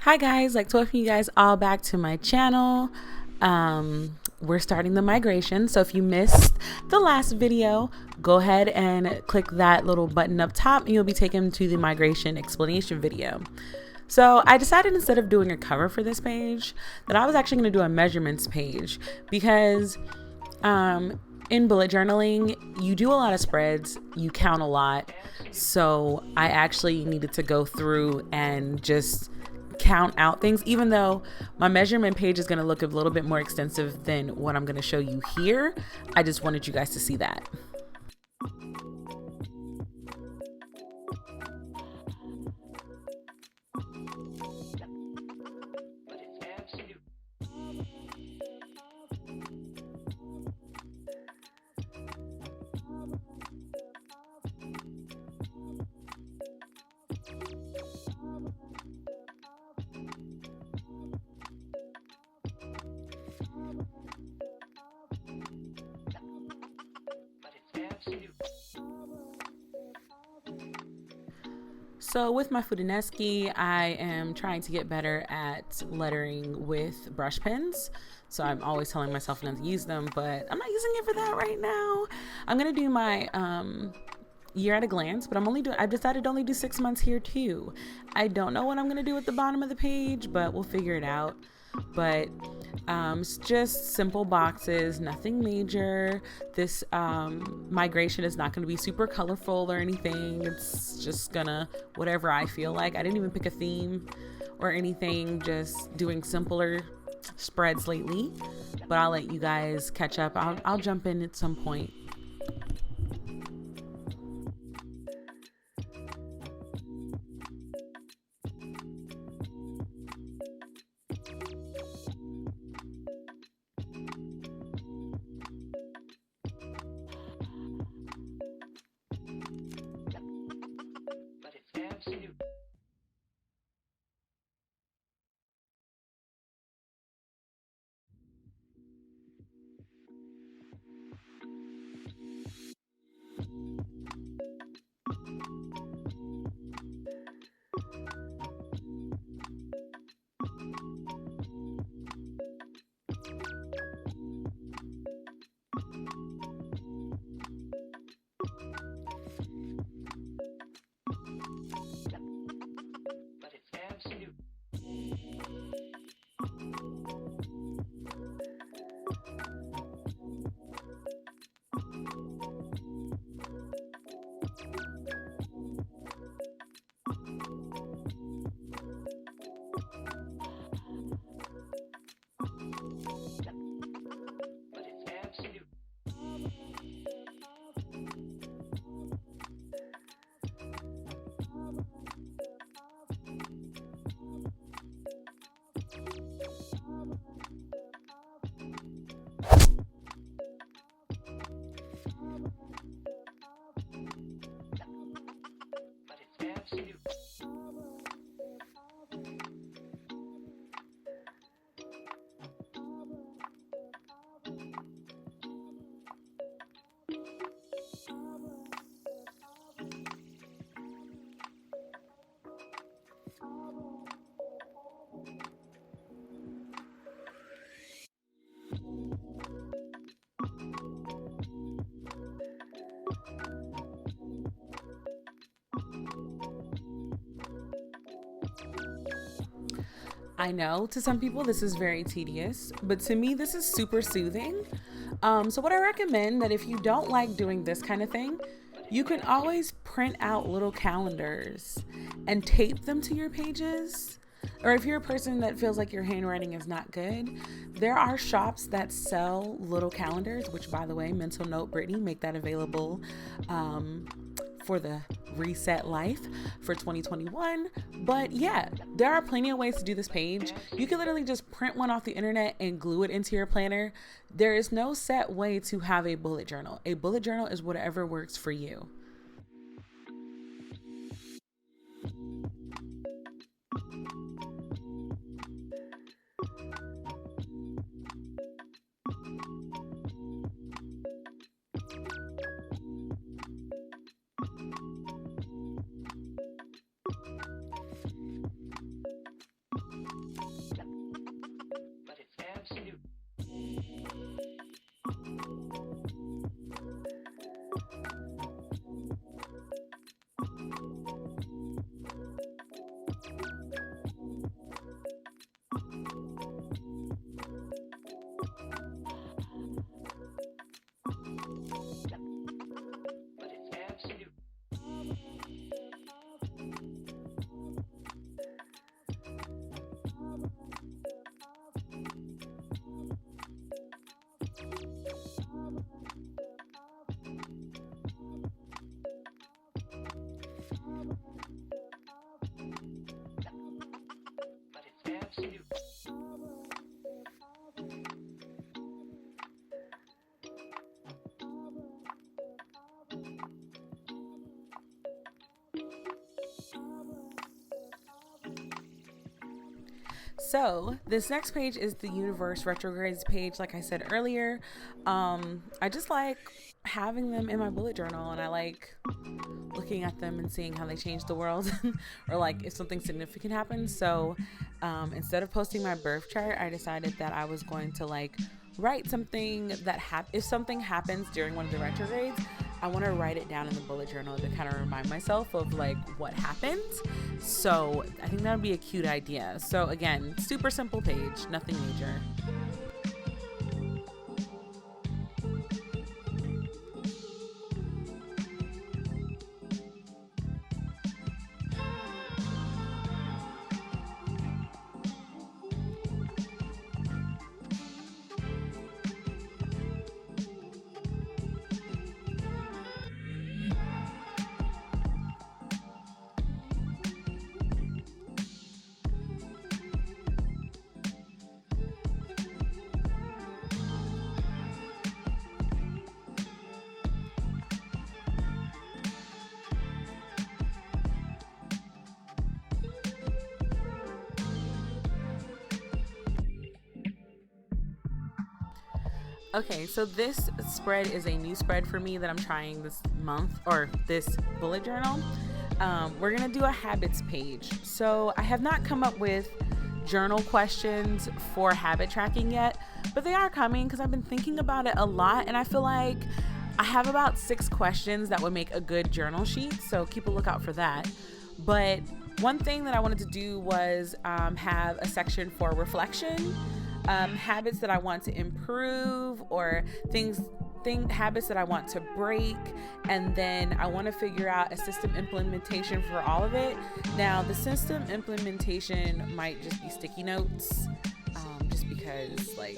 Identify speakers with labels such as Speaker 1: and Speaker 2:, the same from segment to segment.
Speaker 1: Hi guys, like to welcome you guys all back to my channel. We're starting the migration, so if you missed the last video, go ahead and click that little button up top and you'll be taken to the migration explanation video. So I decided, instead of doing a cover for this page, that I was actually going to do a measurements page because in bullet journaling, you do a lot of spreads, you count a lot. So I actually needed to go through and just count out things, even though my measurement page is going to look a little bit more extensive than what I'm going to show you here. I just wanted you guys to see that. So with my Fudinesky, I am trying to get better at lettering with brush pens. So I'm always telling myself not to use them, but I'm not using it for that right now. I'm gonna do my year at a glance, but I've decided to only do 6 months here too. I don't know what I'm gonna do at the bottom of the page, but we'll figure it out. But it's just simple boxes, nothing major. This migration is not going to be super colorful or anything. It's just gonna whatever I feel like. I didn't even pick a theme or anything, just doing simpler spreads lately, but I'll let you guys catch up. I'll jump in at some point. I know to some people this is very tedious, but to me this is super soothing. So what I recommend, that if you don't like doing this kind of thing, you can always print out little calendars and tape them to your pages. Or if you're a person that feels like your handwriting is not good, there are shops that sell little calendars, which, by the way, mental note, Brittany, make that available for the reset life for 2021. But yeah, there are plenty of ways to do this page. You can literally just print one off the internet and glue it into your planner. There is no set way to have a bullet journal. A bullet journal is whatever works for you. So this next page is the universe retrogrades page. Like I said earlier, I just like having them in my bullet journal, and I like looking at them and seeing how they change the world or like if something significant happens. So instead of posting my birth chart, I decided that I was going to like write something that if something happens during one of the retrogrades, I want to write it down in the bullet journal to kind of remind myself of like what happened. So I think that would be a cute idea. So again, super simple page, nothing major. Okay, so this spread is a new spread for me that I'm trying this month, or this bullet journal. We're gonna do a habits page. So I have not come up with journal questions for habit tracking yet, but they are coming because I've been thinking about it a lot, and I feel like I have about 6 questions that would make a good journal sheet, so keep a lookout for that. But one thing that I wanted to do was have a section for reflection, habits that I want to improve, or habits that I want to break, and then I want to figure out a system implementation for all of it. Now, the system implementation might just be sticky notes, just because like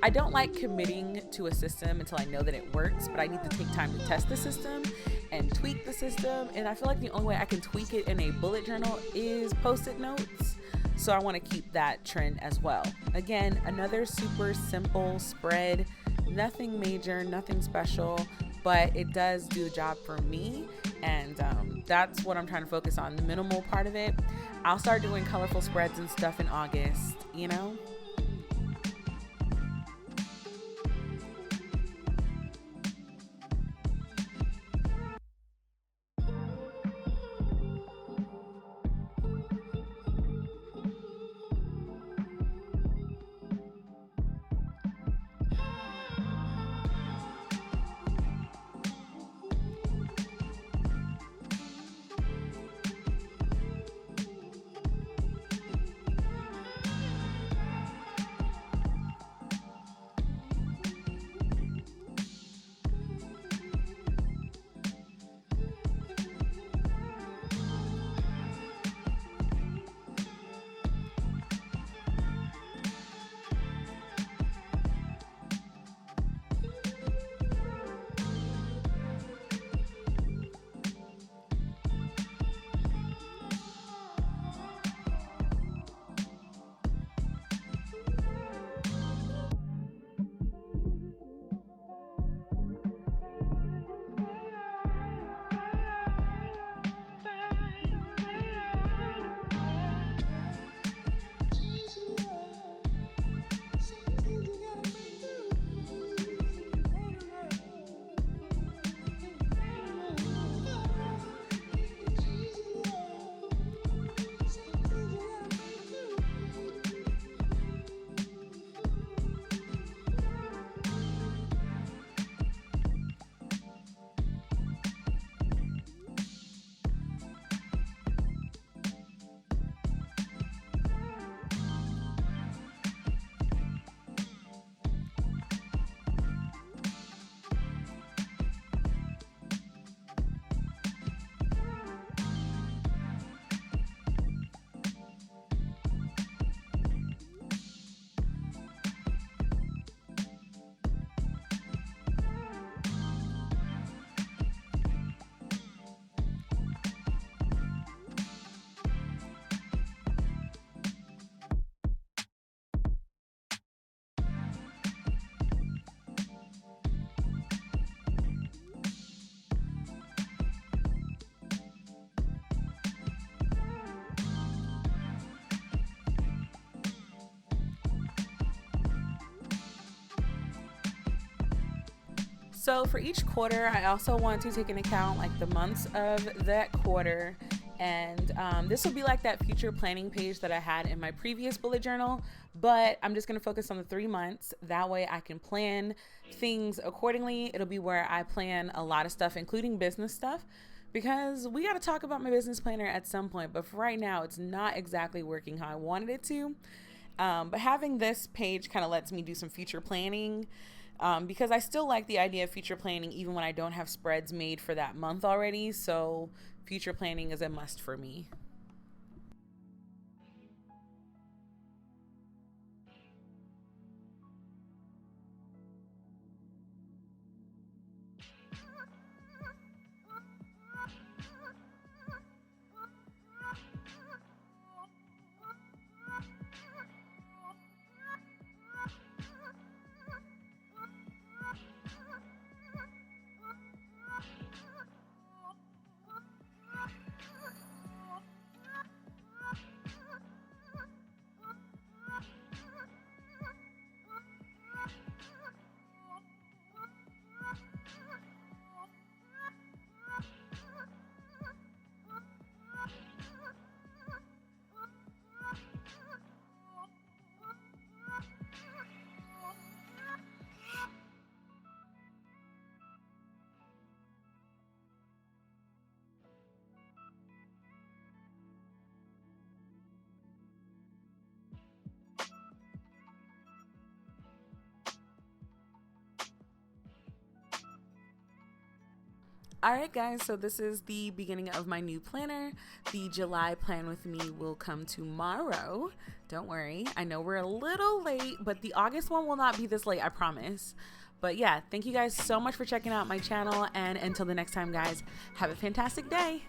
Speaker 1: I don't like committing to a system until I know that it works, but I need to take time to test the system and tweak the system. And I feel like the only way I can tweak it in a bullet journal is post-it notes. So I want to keep that trend as well. Again, another super simple spread, nothing major, nothing special, but it does do the job for me. And that's what I'm trying to focus on, the minimal part of it. I'll start doing colorful spreads and stuff in August, you know? So for each quarter, I also want to take into account like the months of that quarter. And this will be like that future planning page that I had in my previous bullet journal, but I'm just going to focus on the 3 months. That way I can plan things accordingly. It'll be where I plan a lot of stuff, including business stuff, because we got to talk about my business planner at some point. But for right now, it's not exactly working how I wanted it to. But having this page kind of lets me do some future planning, because I still like the idea of future planning even when I don't have spreads made for that month already. So future planning is a must for me. All right, guys, so this is the beginning of my new planner. The July plan with me will come tomorrow. Don't worry. I know we're a little late, but the August one will not be this late, I promise. But yeah, thank you guys so much for checking out my channel. And until the next time, guys, have a fantastic day.